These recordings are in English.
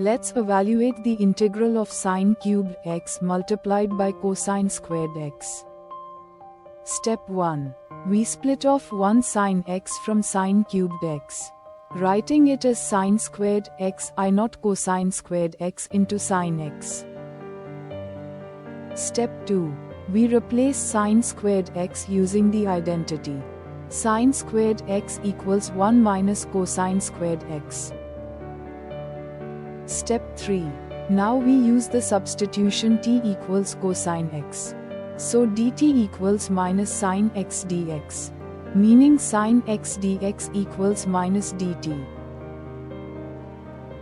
Let's evaluate the integral of sin³ x multiplied by cos²x. Step 1. We split off one sin x from sin³x. Writing it as sin²x I not cos²x into sinx. Step 2. We replace sin²x using the identity. sin² equals 1 minus cos²x. Step 3. Now we use the substitution t equals cos⁵x. So dt equals minus sin⁵x dx. Meaning sin⁵x dx equals minus dt.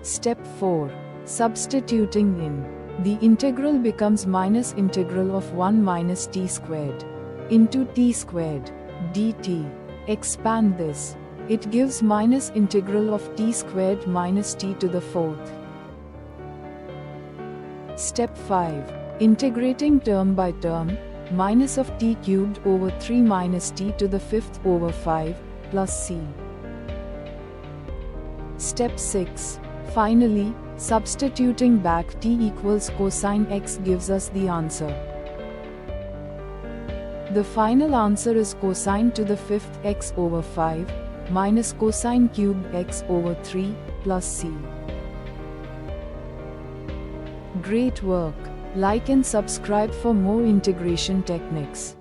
Step 4. Substituting in. The integral becomes minus integral of 1 minus t squared into t squared dt. Expand this. It gives minus integral of t squared minus t to the fourth. Step 5. Integrating term by term, minus of t cubed over 3 minus t to the fifth over 5, plus c. Step 6. Finally, substituting back t equals cos⁵x gives us the answer. The final answer is cosine to the fifth x over 5, minus cosine³ x over 3, plus c. Great work! Like and subscribe for more integration techniques.